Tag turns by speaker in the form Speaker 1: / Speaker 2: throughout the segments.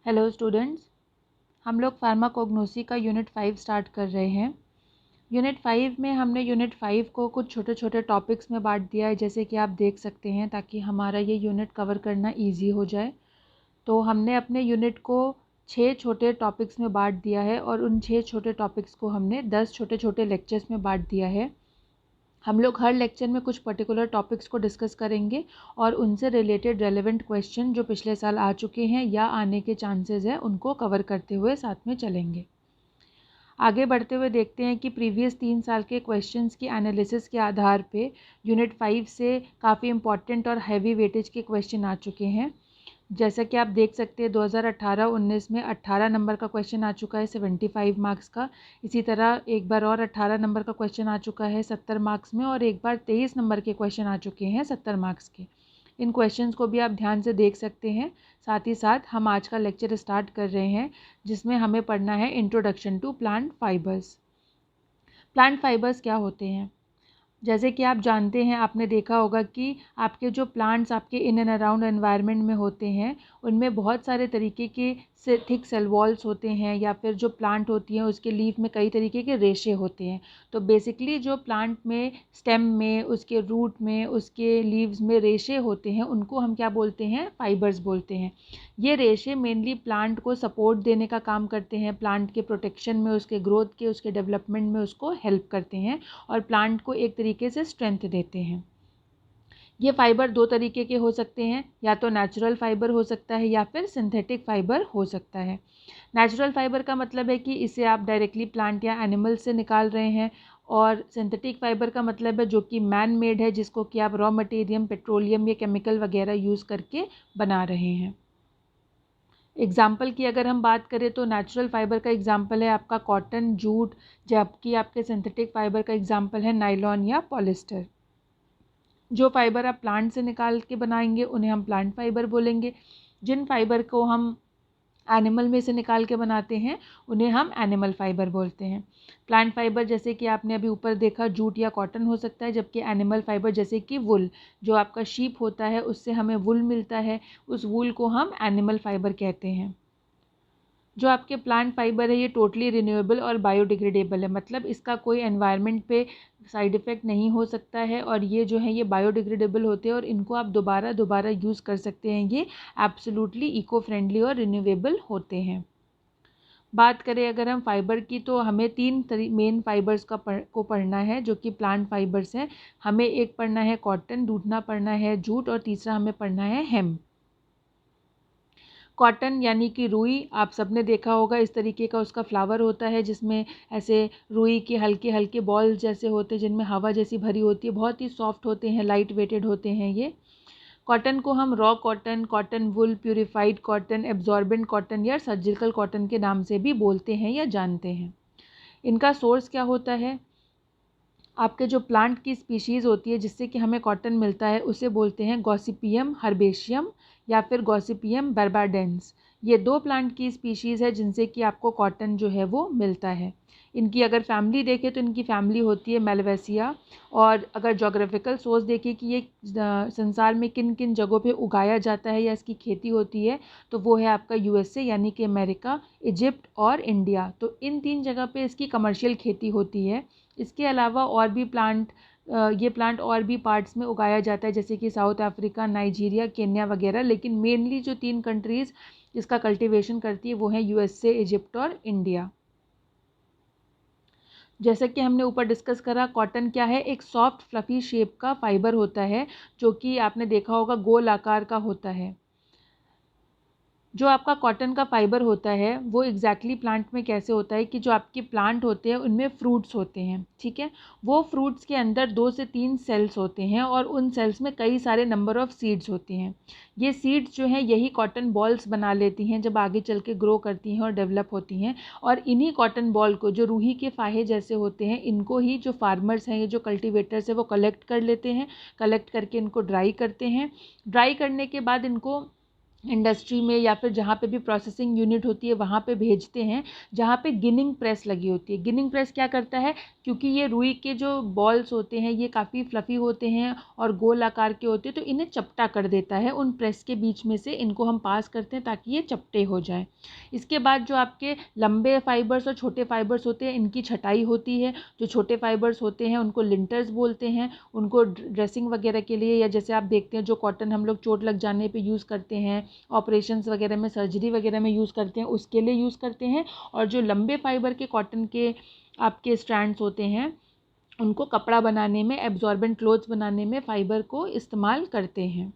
Speaker 1: Hello students, हम लोग pharmacognosy का यूनिट 5 स्टार्ट कर रहे हैं। यूनिट 5 में हमने यूनिट 5 को कुछ छोटे छोटे टॉपिक्स में बांट दिया है, जैसे कि आप देख सकते हैं, ताकि हमारा ये यूनिट कवर करना इजी हो जाए। तो हमने अपने यूनिट को 6 छोटे टॉपिक्स में बांट दिया है और उन 6 छोटे टॉपिक्स को हमने 10 छोटे छोटे लेक्चर्स में बांट दिया है। हम लोग हर लेक्चर में कुछ पर्टिकुलर टॉपिक्स को डिस्कस करेंगे और उनसे रिलेटेड रेलेवेंट क्वेश्चन जो पिछले साल आ चुके हैं या आने के चांसेस हैं उनको कवर करते हुए साथ में चलेंगे। आगे बढ़ते हुए देखते हैं कि प्रीवियस 3 साल के क्वेश्चंस की एनालिसिस के आधार पे यूनिट 5 से काफ़ी इंपॉर्टेंट और हैवी वेटेज के क्वेश्चन आ चुके हैं। जैसा कि आप देख सकते हैं 2018-19 में 18 नंबर का क्वेश्चन आ चुका है 75 मार्क्स का। इसी तरह एक बार और 18 नंबर का क्वेश्चन आ चुका है 70 मार्क्स में, और एक बार 23 नंबर के क्वेश्चन आ चुके हैं 70 मार्क्स के। इन क्वेश्चंस को भी आप ध्यान से देख सकते हैं। साथ ही साथ हम आज का लेक्चर स्टार्ट कर रहे हैं, जिसमें हमें पढ़ना है introduction to plant fibres. Plant fibres क्या होते हैं? जैसे कि आप जानते हैं, आपने देखा होगा कि आपके जो प्लांट्स आपके इन एंड अराउंड एनवायरनमेंट में होते हैं, उनमें बहुत सारे तरीके के थिक सेल वॉल्स होते हैं, या फिर जो प्लांट होती हैं उसके लीफ में कई तरीके के रेशे होते हैं। तो बेसिकली जो प्लांट में स्टेम में, उसके रूट में, उसके लीव्स में रेशे होते हैं, उनको हम क्या बोलते हैं? फाइबर्स बोलते हैं। ये रेशे मेनली प्लांट को सपोर्ट देने का काम करते हैं, प्लांट के प्रोटेक्शन में, उसके ग्रोथ के, उसके डेवलपमेंट में उसको हेल्प करते हैं और प्लांट को एक तरीके से स्ट्रेंथ देते हैं। ये फाइबर दो तरीके के हो सकते हैं, या तो नेचुरल फाइबर हो सकता है या फिर सिंथेटिक फाइबर हो सकता है। नेचुरल फाइबर का मतलब है कि इसे आप डायरेक्टली प्लांट या एनिमल से निकाल रहे हैं, और सिंथेटिक फाइबर का मतलब है जो कि मैन मेड है, जिसको कि आप रॉ मटेरियल, पेट्रोलियम या केमिकल वगैरह यूज़ करके बना रहे हैं। एग्जाम्पल की अगर हम बात करें तो नेचुरल फाइबर का एग्जाम्पल है आपका कॉटन, जूट, जबकि आपके सिंथेटिक फाइबर का एग्जाम्पल है नायलॉन या पॉलिस्टर। जो फाइबर आप प्लांट से निकाल के बनाएंगे उन्हें हम प्लांट फाइबर बोलेंगे। जिन फाइबर को हम एनिमल में से निकाल के बनाते हैं उन्हें हम एनिमल फाइबर बोलते हैं। प्लांट फाइबर जैसे कि आपने अभी ऊपर देखा जूट या कॉटन हो सकता है, जबकि एनिमल फाइबर जैसे कि वुल, जो आपका शीप होता है उससे हमें वुल मिलता है, उस वुल को हम एनिमल फाइबर कहते हैं। जो आपके प्लांट फाइबर है ये टोटली रिन्यूएबल और बायोडिग्रेडेबल है, मतलब इसका कोई एनवायरनमेंट पे साइड इफ़ेक्ट नहीं हो सकता है, और ये जो है ये बायोडिग्रेडेबल होते हैं और इनको आप दोबारा दोबारा यूज़ कर सकते हैं। ये एब्सोल्युटली इको फ्रेंडली और रिन्यूएबल होते हैं। बात करें अगर हम फाइबर की, तो हमें 3 मेन फाइबर्स को पढ़ना है जो कि प्लांट फाइबर्स हैं। हमें एक पढ़ना है कॉटन, दूसरा पढ़ना है जूट, और तीसरा हमें पढ़ना है हेम्प। कॉटन यानी कि रुई, आप सबने देखा होगा इस तरीके का उसका फ्लावर होता है, जिसमें ऐसे रुई के हल्के हल्के बॉल्स जैसे होते हैं, जिनमें हवा जैसी भरी होती है, बहुत ही सॉफ्ट होते हैं, लाइट वेटेड होते हैं ये। कॉटन को हम raw cotton, cotton wool, purified cotton, absorbent cotton या सर्जिकल कॉटन के नाम से भी बोलते हैं या जानते हैं। इनका सोर्स क्या होता है? आपके जो प्लांट की स्पीशीज़ होती है जिससे कि हमें कॉटन मिलता है उसे बोलते हैं गॉसिपियम हर्बेशियम या फिर गॉसिपियम बार्बाडेंस। ये 2 प्लांट की स्पीशीज़ है जिनसे कि आपको कॉटन जो है वो मिलता है। इनकी अगर फैमिली देखें तो इनकी फैमिली होती है मेलवेसिया, और अगर जोग्राफिकल सोर्स देखें कि ये संसार में किन किन जगहों पे उगाया जाता है या इसकी खेती होती है, तो वो है आपका यूएसए यानी कि अमेरिका, इजिप्ट और इंडिया। तो इन 3 जगह पे इसकी कमर्शियल खेती होती है। इसके अलावा और भी ये प्लांट और भी पार्ट्स में उगाया जाता है, जैसे कि साउथ अफ्रीका, नाइजीरिया, केन्या वगैरह, लेकिन मेनली जो 3 कंट्रीज़ इसका कल्टीवेशन करती है वो है यूएसए, इजिप्ट और इंडिया। जैसा कि हमने ऊपर डिस्कस करा, कॉटन क्या है? एक सॉफ्ट फ्लफी शेप का फाइबर होता है, जो कि आपने देखा होगा गोल आकार का होता है। जो आपका कॉटन का फाइबर होता है वो एग्जैक्टली प्लांट में कैसे होता है कि जो आपके प्लांट होते हैं उनमें फ्रूट्स होते हैं, ठीक है। वो फ्रूट्स के अंदर 2 से 3 सेल्स होते हैं और उन सेल्स में कई सारे नंबर ऑफ सीड्स होती हैं। ये सीड्स जो हैं यही कॉटन बॉल्स बना लेती हैं जब आगे चल के ग्रो करती हैं और डेवलप होती हैं, और इन्हीं कॉटन बॉल को, जो रूही के फाहे जैसे होते हैं, इनको ही जो फार्मर्स हैं, ये जो कल्टिवेटर्स हैं, वो कलेक्ट कर लेते हैं। कलेक्ट करके इनको ड्राई करते हैं। ड्राई करने के बाद इनको इंडस्ट्री में या फिर जहाँ पे भी प्रोसेसिंग यूनिट होती है वहाँ पे भेजते हैं, जहाँ पे गिनिंग प्रेस लगी होती है। गिनिंग प्रेस क्या करता है, क्योंकि ये रुई के जो बॉल्स होते हैं ये काफ़ी फ्लफ़ी होते हैं और गोल आकार के होते हैं, तो इन्हें चपटा कर देता है। उन प्रेस के बीच में से इनको हम पास करते हैं ताकि ये चपटे हो जाएँ। इसके बाद जो आपके लंबे फाइबर्स और छोटे फाइबर्स होते हैं इनकी छटाई होती है। जो छोटे फाइबर्स होते हैं उनको लिंटर्स बोलते हैं। उनको ड्रेसिंग वगैरह के लिए, या जैसे आप देखते हैं जो कॉटन हम लोग चोट लग जाने पे यूज़ करते हैं, ऑपरेशंस वगैरह में, सर्जरी वगैरह में यूज़ करते हैं, उसके लिए यूज़ करते हैं। और जो लंबे फाइबर के कॉटन के आपके स्ट्रैंड्स होते हैं उनको कपड़ा बनाने में, एब्जॉर्बेंट क्लोथ्स बनाने में फ़ाइबर को इस्तेमाल करते हैं।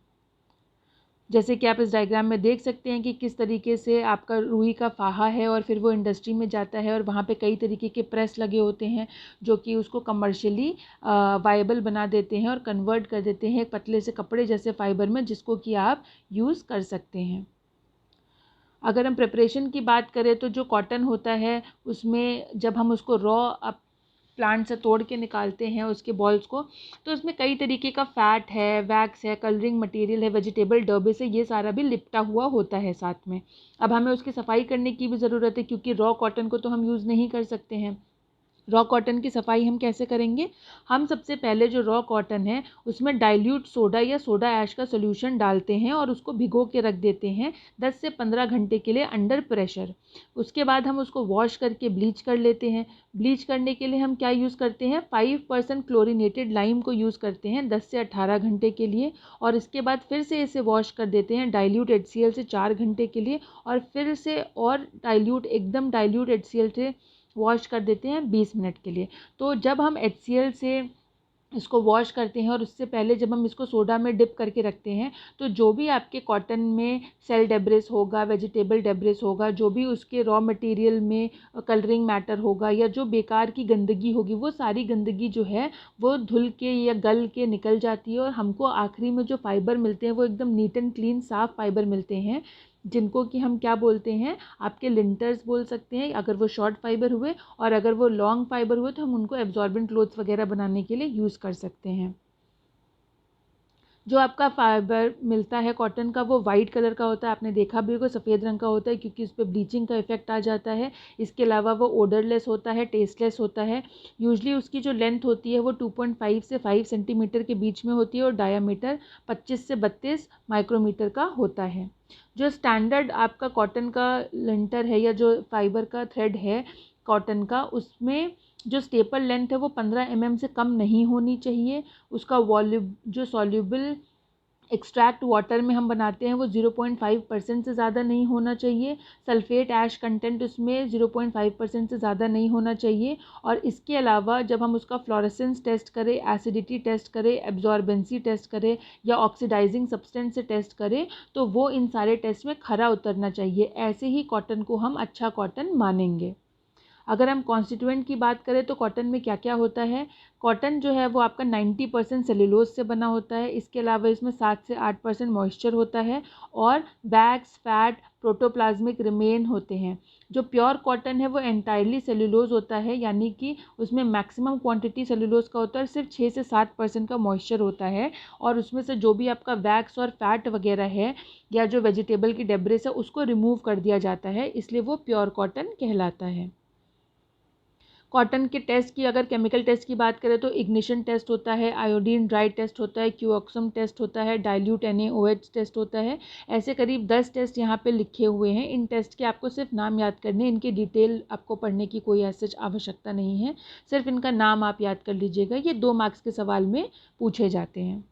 Speaker 1: जैसे कि आप इस डायग्राम में देख सकते हैं कि किस तरीके से आपका रुई का फाहा है और फिर वो इंडस्ट्री में जाता है और वहाँ पे कई तरीके के प्रेस लगे होते हैं जो कि उसको कमर्शियली वायबल बना देते हैं और कन्वर्ट कर देते हैं एक पतले से कपड़े जैसे फाइबर में, जिसको कि आप यूज़ कर सकते हैं। अगर हम प्रिपरेशन की बात करें तो जो कॉटन होता है उसमें जब हम उसको रॉ प्लांट से तोड़ के निकालते हैं उसके बॉल्स को, तो उसमें कई तरीके का फ़ैट है, वैक्स है, कलरिंग मटेरियल है, वेजिटेबल डर्बे से ये सारा भी लिपटा हुआ होता है साथ में। अब हमें उसकी सफाई करने की भी ज़रूरत है, क्योंकि रॉ कॉटन को तो हम यूज़ नहीं कर सकते हैं। रॉ कॉटन की सफाई हम कैसे करेंगे? हम सबसे पहले जो रॉ कॉटन है उसमें डाइल्यूट सोडा या सोडा ऐश का सोल्यूशन डालते हैं और उसको भिगो के रख देते हैं 10 से 15 घंटे के लिए अंडर प्रेशर। उसके बाद हम उसको वॉश करके ब्लीच कर लेते हैं। ब्लीच करने के लिए हम क्या यूज़ करते हैं? 5% क्लोरीनेटेड लाइम को यूज़ करते हैं 10 से 18 घंटे के लिए, और इसके बाद फिर से इसे वॉश कर देते हैं डाइल्यूट HCl से 4 घंटे के लिए, और फिर से और एकदम डाइल्यूट HCl से वॉश कर देते हैं 20 मिनट के लिए। तो जब हम HCl से इसको वॉश करते हैं और उससे पहले जब हम इसको सोडा में डिप करके रखते हैं, तो जो भी आपके कॉटन में सेल डेब्रिस होगा, वेजिटेबल डेब्रिस होगा, जो भी उसके रॉ मटेरियल में कलरिंग मैटर होगा या जो बेकार की गंदगी होगी, वो सारी गंदगी जो है वो धुल के या गल के निकल जाती है और हमको आखिरी में जो फाइबर मिलते हैं वो एकदम नीट एंड क्लीन साफ़ फाइबर मिलते हैं, जिनको कि हम क्या बोलते हैं, आपके लिंटर्स बोल सकते हैं अगर वो शॉर्ट फाइबर हुए, और अगर वो लॉन्ग फाइबर हुए तो हम उनको एब्जॉर्बेंट क्लोथ्स वगैरह बनाने के लिए यूज़ कर सकते हैं। जो आपका फाइबर मिलता है कॉटन का वो वाइट कलर का होता है, आपने देखा भी होगा, सफ़ेद रंग का होता है क्योंकि उस पर ब्लीचिंग का इफेक्ट आ जाता है। इसके अलावा वो ओडरलेस होता है, टेस्टलेस होता है। यूजली उसकी जो लेंथ होती है वो 2.5 से 5 सेंटीमीटर के बीच में होती है और डायामीटर 25 से 32 माइक्रोमीटर का होता है। जो स्टैंडर्ड आपका कॉटन का लिंटर है या जो फाइबर का थ्रेड है कॉटन का, उसमें जो स्टेपल लेंथ है वो 15 mm से कम नहीं होनी चाहिए। उसका वॉल्यूम जो सॉल्यूबल एक्सट्रैक्ट वाटर में हम बनाते हैं वो 0.5% से ज़्यादा नहीं होना चाहिए। सल्फेट ऐश कंटेंट उसमें 0.5% से ज़्यादा नहीं होना चाहिए। और इसके अलावा जब हम उसका फ्लोरेसेंस टेस्ट करें, एसिडिटी टेस्ट करें, एब्जॉर्बेंसी टेस्ट करें या ऑक्सीडाइजिंग सब्सटेंस से टेस्ट करें, तो वो इन सारे टेस्ट में खरा उतरना चाहिए। ऐसे ही कॉटन को हम अच्छा कॉटन मानेंगे। अगर हम कॉन्स्टिट्यूएंट की बात करें तो कॉटन में क्या क्या होता है? कॉटन जो है वो आपका 90% सेल्यूलोज से बना होता है। इसके अलावा इसमें 7 से 8% मॉइस्चर होता है और वैक्स, फैट, प्रोटोप्लाज्मिक रिमेन होते हैं। जो प्योर कॉटन है वो एंटायरली सेल्यूलोज होता है, यानी कि उसमें मैक्सिमम क्वांटिटी सेल्यूलोज का होता है, सिर्फ 6 से 7% का मॉइस्चर होता है। और उसमें से जो भी आपका वैक्स और फैट वगैरह है या जो वेजिटेबल की डेब्रिस है उसको रिमूव कर दिया जाता है, इसलिए वो प्योर कॉटन कहलाता है। कॉटन के टेस्ट की अगर केमिकल टेस्ट की बात करें तो इग्निशन टेस्ट होता है, आयोडीन ड्राई टेस्ट होता है, क्यूऑक्सम टेस्ट होता है, डाइल्यूट NaOH टेस्ट होता है। ऐसे करीब 10 टेस्ट यहाँ पे लिखे हुए हैं। इन टेस्ट के आपको सिर्फ नाम याद करने, इनकी डिटेल आपको पढ़ने की कोई ऐसी आवश्यकता नहीं है, सिर्फ इनका नाम आप याद कर लीजिएगा। ये 2 मार्क्स के सवाल में पूछे जाते हैं।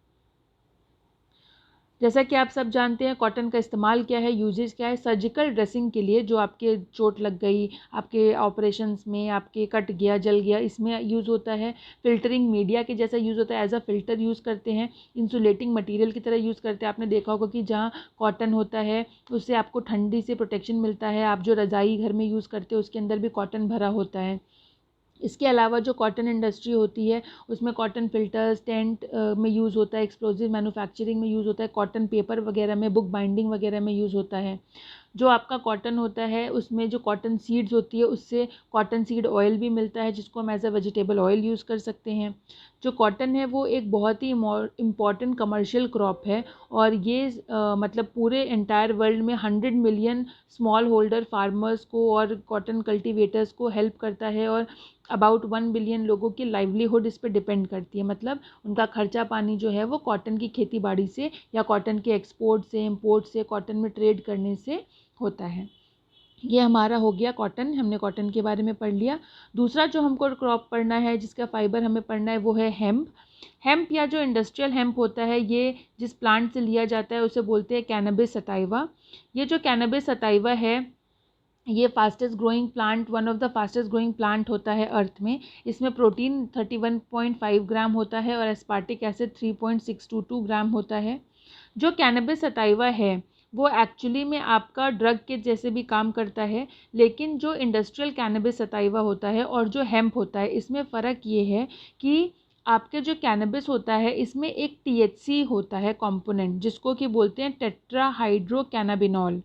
Speaker 1: जैसा कि आप सब जानते हैं कॉटन का इस्तेमाल क्या है, यूजेस क्या है। सर्जिकल ड्रेसिंग के लिए, जो आपके चोट लग गई, आपके ऑपरेशंस में आपके कट गया, जल गया, इसमें यूज़ होता है। फिल्टरिंग मीडिया के जैसा यूज़ होता है, एज अ फिल्टर यूज़ करते हैं। इंसुलेटिंग मटेरियल की तरह यूज़ करते हैं। आपने देखा होगा कि जहाँ कॉटन होता है उससे आपको ठंडी से प्रोटेक्शन मिलता है। आप जो रज़ाई घर में यूज़ करते हो उसके अंदर भी कॉटन भरा होता है। इसके अलावा जो कॉटन इंडस्ट्री होती है उसमें कॉटन फिल्टर्स, टेंट में यूज़ होता है, एक्सप्लोजिव मैन्युफैक्चरिंग में यूज़ होता है, कॉटन पेपर वगैरह में, बुक बाइंडिंग वगैरह में यूज़ होता है। जो आपका कॉटन होता है उसमें जो कॉटन सीड्स होती है उससे कॉटन सीड ऑयल भी मिलता है, जिसको हम as a vegetable oil use कर सकते हैं। जो कॉटन है वो एक बहुत ही इम्पॉर्टेंट कमर्शियल क्रॉप है, और ये मतलब पूरे एंटायर वर्ल्ड में 100 मिलियन स्मॉल होल्डर फार्मर्स को और कॉटन कल्टीवेटर्स को हेल्प करता है, और अबाउट 1 बिलियन लोगों की लाइवलीहुड इस पर डिपेंड करती है। मतलब उनका खर्चा पानी जो है वो कॉटन की खेती बाड़ी से या कॉटन के एक्सपोर्ट से, इम्पोर्ट से, कॉटन में ट्रेड करने से होता है। ये हमारा हो गया कॉटन, हमने कॉटन के बारे में पढ़ लिया। दूसरा जो हमको क्रॉप पढ़ना है, जिसका फाइबर हमें पढ़ना है, वो है हेम्प। हेम्प या जो इंडस्ट्रियल हेम्प होता है, ये जिस प्लांट से लिया जाता है उसे बोलते हैं कैनबिस सटाइवा। ये जो कैनबिस सटाइवा है ये fastest growing plant, one of the fastest growing plant होता है अर्थ में। इसमें प्रोटीन 31.5 ग्राम होता है और एस्पार्टिक एसिड 3.622 ग्राम होता है। जो कैनबिस सटाइवा है वो एक्चुअली में आपका ड्रग के जैसे भी काम करता है, लेकिन जो इंडस्ट्रियल कैनबिस सटाइवा होता है और जो हेम्प होता है, इसमें फ़र्क ये है कि आपके जो कैनबिस होता है इसमें एक THC होता है कंपोनेंट, जिसको कि बोलते हैं टेट्रा हाइड्रो कैनाबिनॉल।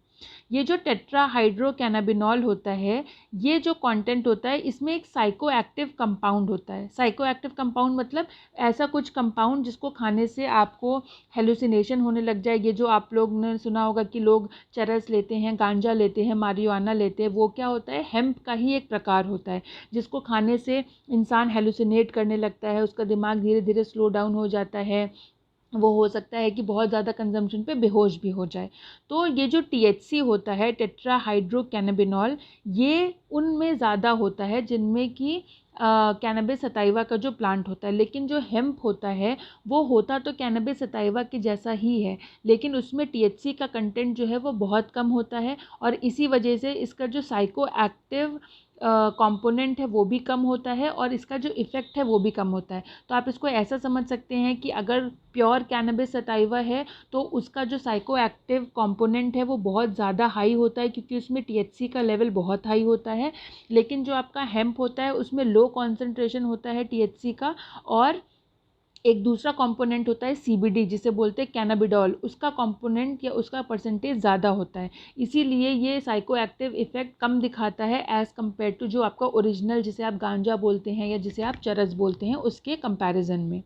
Speaker 1: ये जो टेट्रा हाइड्रो कैनाबिनॉल होता है, ये जो कंटेंट होता है इसमें एक साइको एक्टिव कंपाउंड होता है। साइको एक्टिव कंपाउंड मतलब ऐसा कुछ कंपाउंड जिसको खाने से आपको हेलुसिनेशन होने लग जाए। ये जो आप लोग ने सुना होगा कि लोग चरस लेते हैं, गांजा लेते हैं, मारिजुआना लेते हैं, वो क्या होता है, हेम्प का ही एक प्रकार होता है, जिसको खाने से इंसान हेलुसिनेट करने लगता है, उसका दिमाग धीरे धीरे स्लो डाउन हो जाता है, वो हो सकता है कि बहुत ज़्यादा कंजम्पशन पे बेहोश भी हो जाए। तो ये जो THC होता है, टेट्रा हाइड्रो कैनाबिनॉल, ये उनमें ज़्यादा होता है जिनमें कि कैनबिस सटाइवा का जो प्लांट होता है। लेकिन जो हेम्प होता है वो होता तो कैनबिस सटाइवा के जैसा ही है, लेकिन उसमें THC का कंटेंट जो है वो बहुत कम होता है, और इसी वजह से इसका जो साइको एक्टिव कंपोनेंट है वो भी कम होता है, और इसका जो इफ़ेक्ट है वो भी कम होता है। तो आप इसको ऐसा समझ सकते हैं कि अगर प्योर कैनबिस सटाइवा है तो उसका जो साइको एक्टिव कंपोनेंट है वो बहुत ज़्यादा हाई होता है, क्योंकि उसमें THC का लेवल बहुत हाई होता है। लेकिन जो आपका हेम्प होता है उसमें लो कॉन्सेंट्रेशन होता है THC का, और एक दूसरा कंपोनेंट होता है CBD, जिसे बोलते हैं कैनाबिडॉल, उसका कंपोनेंट या उसका परसेंटेज ज़्यादा होता है। इसीलिए ये साइको एक्टिव इफेक्ट कम दिखाता है एज़ कम्पेयर टू जो आपका ओरिजिनल, जिसे आप गांजा बोलते हैं या जिसे आप चरस बोलते हैं, उसके कंपैरिजन में।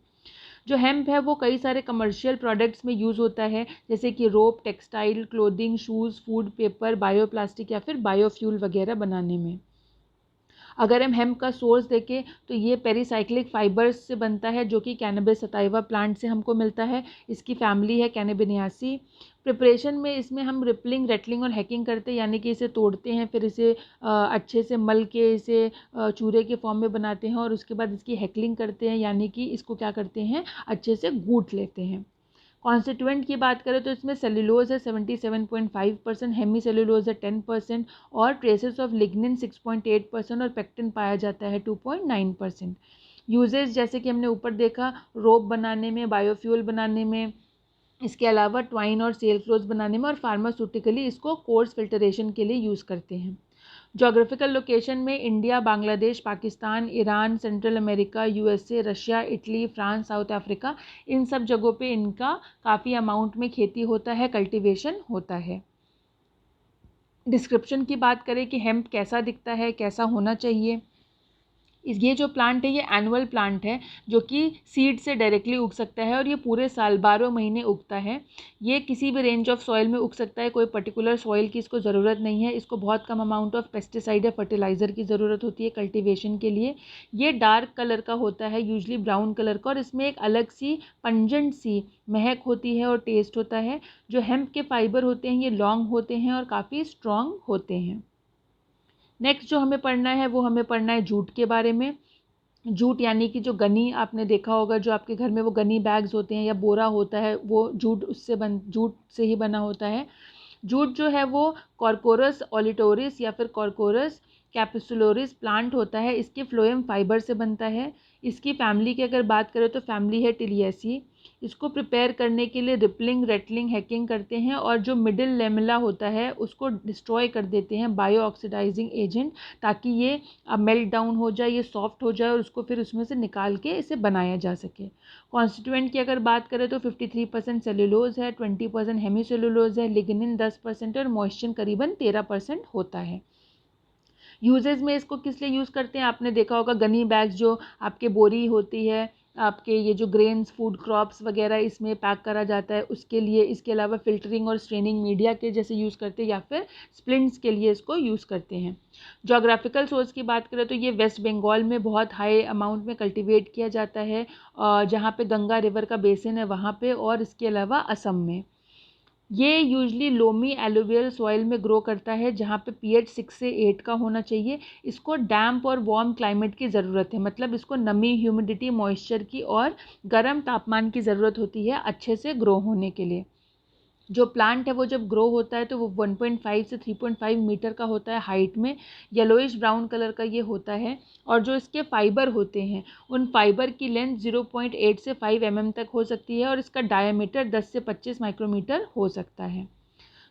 Speaker 1: जो हेम्प है वो कई सारे कमर्शियल प्रोडक्ट्स में यूज़ होता है, जैसे कि rope, textile, clothing, shoes, food, paper, bioplastic या फिर बायोफ्यूल वगैरह बनाने में। अगर हम हेम्प का सोर्स देखें तो ये पेरीसाइक्लिक फाइबर्स से बनता है, जो कि कैनबिस सटाइवा प्लांट से हमको मिलता है। इसकी फैमिली है कैनेबिनियासी। प्रिपरेशन में इसमें हम रिपलिंग, रेटलिंग और हैकिंग करते हैं, यानी कि इसे तोड़ते हैं, फिर इसे अच्छे से मल के इसे चूरे के फॉर्म में बनाते हैं, और उसके बाद इसकी हैकलिंग करते हैं, यानी कि इसको क्या करते हैं, अच्छे से गूँथ लेते हैं। कॉन्स्टिट्यूएंट की बात करें तो इसमें सेलुलोज है 77.5%, हेमी सेलुलोज है 10%, और ट्रेसेस ऑफ लिग्निन 6.8% और पेक्टिन पाया जाता है 2.9%। यूजेस जैसे कि हमने ऊपर देखा, रोप बनाने में, बायोफ्यूल बनाने में, इसके अलावा ट्वाइन और सेल क्लोथ बनाने में, और फार्मास्यूटिकली इसको कोर्स फिल्टरेशन के लिए यूज़ करते हैं। जोग्राफिकल लोकेशन में India, Bangladesh, Pakistan, Iran, Central America, USA, Russia, Italy, France, South Africa, इन सब जगहों पे इनका काफ़ी अमाउंट में खेती होता है, कल्टीवेशन होता है। डिस्क्रिप्शन की बात करें कि हेम्प कैसा दिखता है, कैसा होना चाहिए। ये जो प्लांट है ये एनुअल प्लांट है, जो कि सीड से डायरेक्टली उग सकता है, और ये पूरे साल 12 महीने उगता है। ये किसी भी रेंज ऑफ सॉइल में उग सकता है, कोई पर्टिकुलर सॉइल की इसको ज़रूरत नहीं है। इसको बहुत कम अमाउंट ऑफ पेस्टिसाइड या फर्टिलाइज़र की ज़रूरत होती है कल्टीवेशन के लिए। ये डार्क कलर का होता है, यूजली ब्राउन कलर का, और इसमें एक अलग सी पंजेंट सी महक होती है और टेस्ट होता है। जो हेम्प के फाइबर होते हैं ये लॉन्ग होते हैं और काफ़ी स्ट्रॉन्ग होते हैं। नेक्स्ट जो हमें पढ़ना है वो हमें पढ़ना है जूट के बारे में। जूट यानी कि जो गनी, आपने देखा होगा जो आपके घर में वो गनी बैग्स होते हैं या बोरा होता है, वो जूट से ही बना होता है। जूट जो है वो कॉर्कोरस ओलिटोरिस या फिर कॉर्कोरस कैप्सुलोरिस प्लांट होता है। इसके फ्लोएम फाइबर से बनता है। इसकी फैमिली की अगर बात करें तो फैमिली है टिलियेसी। इसको प्रिपेयर करने के लिए रिपलिंग, रेटलिंग, हैकिंग करते हैं और जो मिडिल लेमेला होता है उसको डिस्ट्रॉय कर देते हैं बायो ऑक्सीडाइजिंग एजेंट, ताकि ये मेल्ट डाउन हो जाए, ये सॉफ्ट हो जाए और उसको फिर उसमें से निकाल के इसे बनाया जा सके। कॉन्स्टिट्यूएंट की अगर बात करें तो 53% सेलुलोज है, 20% हेमी सेलुलोज है, लिग्निन 10% और मॉइस्चर करीबन 13% होता है। यूजेस में इसको किस लिए यूज़ करते हैं, आपने देखा होगा गनी बैग्स, जो आपके बोरी होती है, आपके ये जो ग्रेन्स, फूड क्रॉप्स वगैरह इसमें पैक करा जाता है उसके लिए। इसके अलावा फिल्टरिंग और स्ट्रेनिंग मीडिया के जैसे यूज़ करते हैं, या फिर स्प्लिंट्स के लिए इसको यूज़ करते हैं। जोग्राफिकल सोर्स की बात करें तो ये वेस्ट बंगाल में बहुत हाई अमाउंट में कल्टीवेट किया जाता है, जहाँ पे गंगा रिवर का बेसिन है वहाँ पे, और इसके अलावा असम में। ये यूजली लोमी एलुवियल सॉइल में ग्रो करता है, जहाँ पे pH 6 से 8 का होना चाहिए। इसको डैम्प और वार्म क्लाइमेट की ज़रूरत है, मतलब इसको नमी, ह्यूमिडिटी, मॉइस्चर की और गर्म तापमान की ज़रूरत होती है अच्छे से ग्रो होने के लिए। जो प्लांट है वो जब ग्रो होता है तो वो 1.5 से 3.5 मीटर का होता है हाइट में, येलोइश ब्राउन कलर का ये होता है। और जो इसके फाइबर होते हैं उन फाइबर की लेंथ 0.8 से 5 mm तक हो सकती है और इसका डायमीटर 10 से 25 माइक्रोमीटर हो सकता है।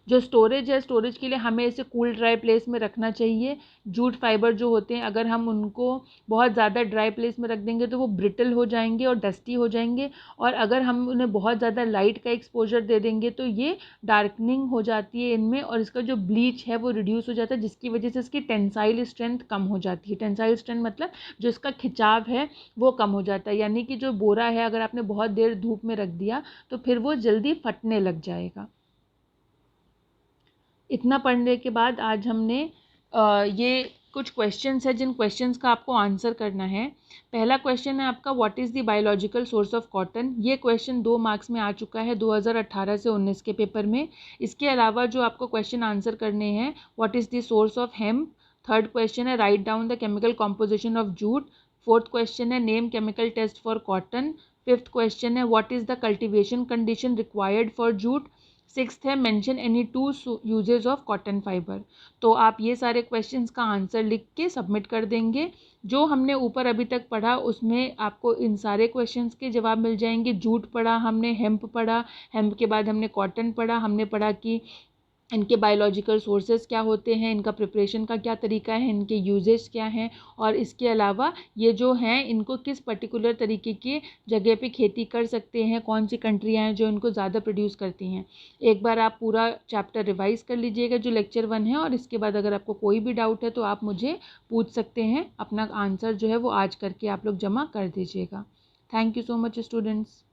Speaker 1: जो स्टोरेज है, स्टोरेज के लिए हमें इसे कूल ड्राई प्लेस में रखना चाहिए। जूट फाइबर जो होते हैं अगर हम उनको बहुत ज़्यादा ड्राई प्लेस में रख देंगे तो वो ब्रिटल हो जाएंगे और डस्टी हो जाएंगे, और अगर हम उन्हें बहुत ज़्यादा लाइट का एक्सपोजर दे देंगे तो ये डार्कनिंग हो जाती है इनमें, और इसका जो ब्लीच है वो रिड्यूस हो जाता है, जिसकी वजह से इसकी टेंसाइल स्ट्रेंथ कम हो जाती है। टेंसाइल स्ट्रेंथ मतलब जो इसका खिंचाव है वो कम हो जाता है, यानी कि जो बोरा है अगर आपने बहुत देर धूप में रख दिया तो फिर वो जल्दी फटने लग जाएगा। इतना पढ़ने के बाद आज हमने ये कुछ क्वेश्चंस है जिन क्वेश्चंस का आपको आंसर करना है। पहला क्वेश्चन है आपका, what is the biological source of cotton. ये क्वेश्चन 2 मार्क्स में आ चुका है 2018 से 19 के पेपर में। इसके अलावा जो आपको क्वेश्चन आंसर करने हैं, what is the source of hemp. Third question है, write down the chemical composition of jute. Fourth question है, name chemical test for cotton. Fifth question है, what is the cultivation condition required for jute. Sixth है, mention any 2 uses of cotton fibre. तो आप ये सारे questions का answer लिख के सबमिट कर देंगे। जो हमने ऊपर अभी तक पढ़ा उसमें आपको इन सारे क्वेश्चंस के जवाब मिल जाएंगे। जूट पढ़ा हमने, हेम्प पढ़ा, हेम्प के बाद हमने कॉटन पढ़ा, हमने पढ़ा कि इनके बायोलॉजिकल सोर्सेज क्या होते हैं, इनका प्रिपरेशन का क्या तरीका है, इनके यूजेस क्या हैं, और इसके अलावा ये जो हैं इनको किस पर्टिकुलर तरीके की जगह पे खेती कर सकते हैं, कौन सी कंट्रियाँ हैं जो इनको ज़्यादा प्रोड्यूस करती हैं। एक बार आप पूरा चैप्टर रिवाइज़ कर लीजिएगा जो लेक्चर 1 है, और इसके बाद अगर आपको कोई भी डाउट है तो आप मुझे पूछ सकते हैं। अपना आंसर जो है वो आज करके आप लोग जमा कर दीजिएगा। Thank you so much students.